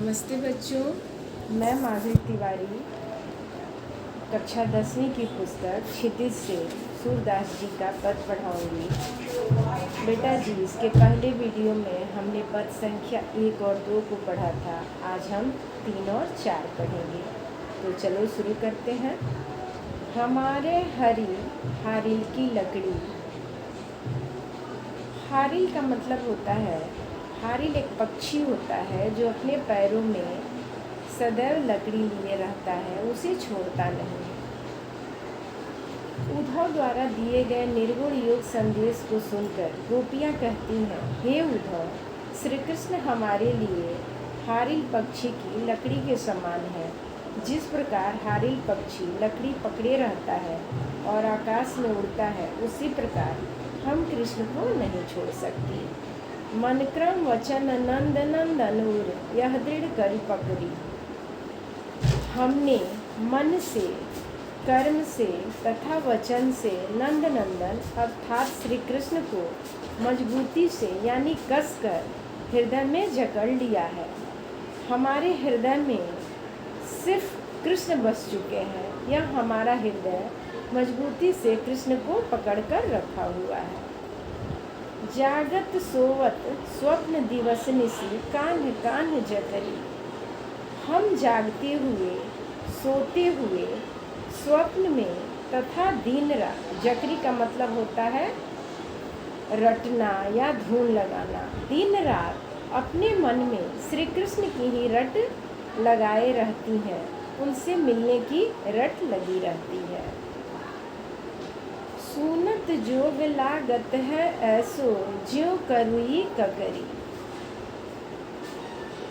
नमस्ते बच्चों, मैं माधुरी तिवारी कक्षा 10वीं की पुस्तक क्षितिज से सूरदास जी का पद पढ़ाऊंगी। बेटा जी, इसके पहले वीडियो में हमने पद संख्या 1 और 2 को पढ़ा था। आज हम 3 और 4 पढ़ेंगे। तो चलो शुरू करते हैं। हमारे हारिल की लकड़ी। हारिल का मतलब होता है, हारिल एक पक्षी होता है जो अपने पैरों में सदैव लकड़ी लिए रहता है, उसे छोड़ता नहीं। उद्धव द्वारा दिए गए निर्गुण योग संदेश को सुनकर गोपियाँ कहती हैं, हे उद्धव, श्री कृष्ण हमारे लिए हारिल पक्षी की लकड़ी के समान है। जिस प्रकार हारिल पक्षी लकड़ी पकड़े रहता है और आकाश में उड़ता है, उसी प्रकार हम कृष्ण को नहीं छोड़ सकती। मन क्रम वचन नंद नंदन उर, यह दृढ़ करी पकड़ी। हमने मन से, कर्म से तथा वचन से नंद नंदन अर्थात श्री कृष्ण को मजबूती से यानी कसकर हृदय में जकड़ लिया है। हमारे हृदय में सिर्फ कृष्ण बस चुके हैं। यह हमारा हृदय मजबूती से कृष्ण को पकड़कर रखा हुआ है। जागत सोवत स्वप्न दिवस निसी, कान्ह कान्ह जकरी। हम जागते हुए, सोते हुए, स्वप्न में तथा दिन रात, जकरी का मतलब होता है रटना या धून लगाना, दिन रात अपने मन में श्री कृष्ण की ही रट लगाए रहती हैं, उनसे मिलने की रट लगी रहती है। सुनत जोग लागत है ऐसो, ज्यों करुई ककरी।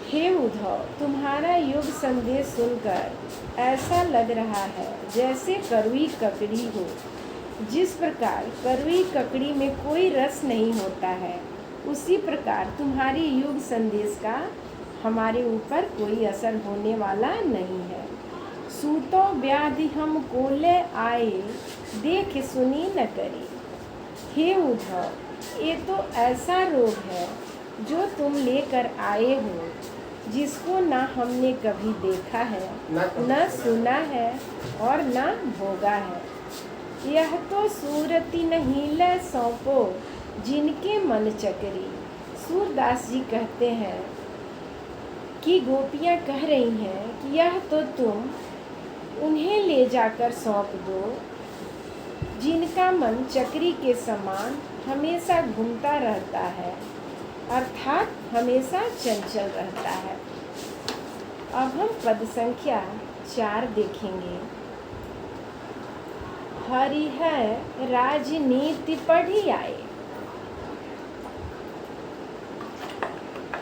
हे उद्धव, तुम्हारा योग संदेश सुनकर ऐसा लग रहा है जैसे करुई ककड़ी हो। जिस प्रकार करुई ककड़ी में कोई रस नहीं होता है, उसी प्रकार तुम्हारी योग संदेश का हमारे ऊपर कोई असर होने वाला नहीं है। सूतो व्याधि हम कोले आए, देख सुनी न करी। हे उद्धव, ये तो ऐसा रोग है जो तुम लेकर आए हो, जिसको ना हमने कभी देखा है, न सुना है और न भोगा है। यह तो सूरती नहीं ले सौंपो, जिनके मन चकरी। सूरदास जी कहते हैं कि गोपियाँ कह रही हैं कि यह तो तुम उन्हें ले जाकर सौंप दो, जिनका मन चक्री के समान हमेशा घूमता रहता है, अर्थात हमेशा चंचल रहता है। अब हम पद संख्या 4 देखेंगे। हरि है राजनीति पढ़ी आए।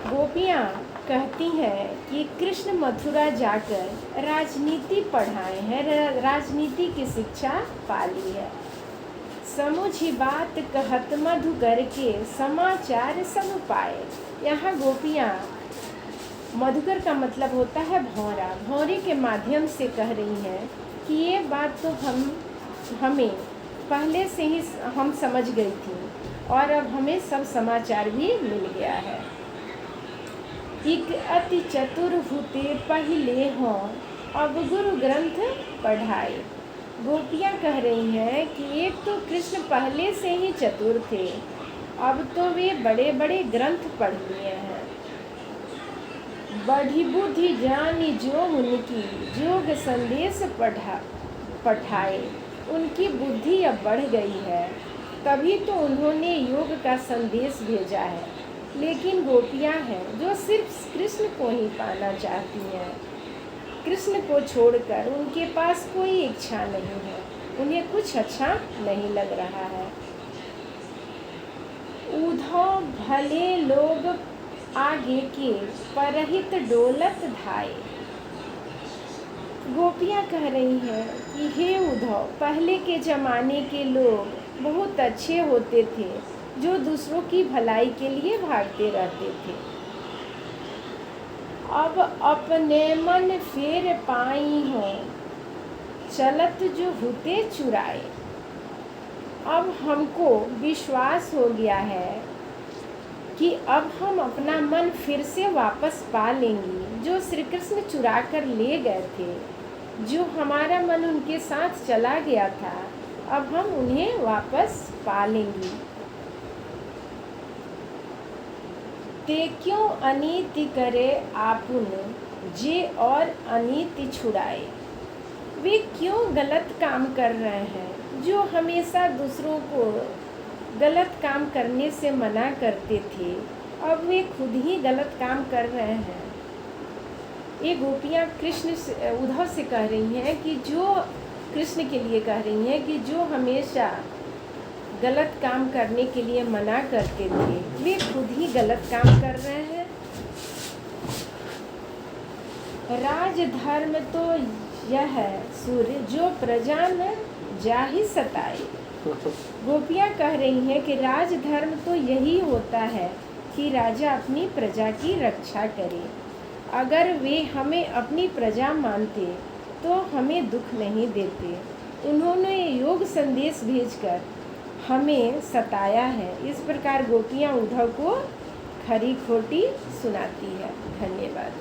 गोपियाँ कहती हैं कि कृष्ण मथुरा जाकर राजनीति पढ़ाए हैं, राजनीति की शिक्षा पाली है। समुझी बात कहत मधु करके, समाचार सब पाए। यहाँ गोपियाँ, मधुकर का मतलब होता है भौरा, भौरे के माध्यम से कह रही हैं कि ये बात तो हमें पहले से ही हम समझ गई थी और अब हमें सब समाचार भी मिल गया है। एक अति चतुर हुते पहले हों, अब गुरु ग्रंथ पढ़ाए। गोपियाँ कह रही हैं कि एक तो कृष्ण पहले से ही चतुर थे, अब तो वे बड़े बड़े ग्रंथ पढ़ लिए हैं। बढ़ी बुद्धि जानी जो उनकी, योग संदेश पढ़ाए। उनकी बुद्धि अब बढ़ गई है, तभी तो उन्होंने योग का संदेश भेजा है। लेकिन गोपियाँ हैं जो सिर्फ कृष्ण को ही पाना चाहती हैं। कृष्ण को छोड़कर उनके पास कोई इच्छा नहीं है, उन्हें कुछ अच्छा नहीं लग रहा है। उद्धव भले लोग आगे के, परहित डोलत धाए। गोपियाँ कह रही हैं कि हे उद्धव, पहले के ज़माने के लोग बहुत अच्छे होते थे, जो दूसरों की भलाई के लिए भागते रहते थे। अब अपने मन फेर पाई हो, चलत जो हुते चुराए। अब हमको विश्वास हो गया है कि अब हम अपना मन फिर से वापस पा लेंगी। जो श्री कृष्ण चुरा कर ले गए थे, जो हमारा मन उनके साथ चला गया था, अब हम उन्हें वापस पा लेंगी। ते क्यों अनीति करे आपुन, जे और अनीति छुड़ाए। वे क्यों गलत काम कर रहे हैं, जो हमेशा दूसरों को गलत काम करने से मना करते थे, अब वे खुद ही गलत काम कर रहे हैं। ये गोपियाँ कृष्ण उद्धव से कह रही हैं कि जो कृष्ण के लिए कह रही हैं कि जो हमेशा गलत काम करने के लिए मना करते थे, वे खुद ही गलत काम कर रहे हैं। राजधर्म तो यह है सूर्य, जो प्रजा न जाहि सताए। गोपियाँ कह रही हैं कि राजधर्म तो यही होता है कि राजा अपनी प्रजा की रक्षा करे। अगर वे हमें अपनी प्रजा मानते तो हमें दुख नहीं देते। उन्होंने योग संदेश भेजकर हमें सताया है। इस प्रकार गोपियाँ उद्धव को खरी खोटी सुनाती है। धन्यवाद।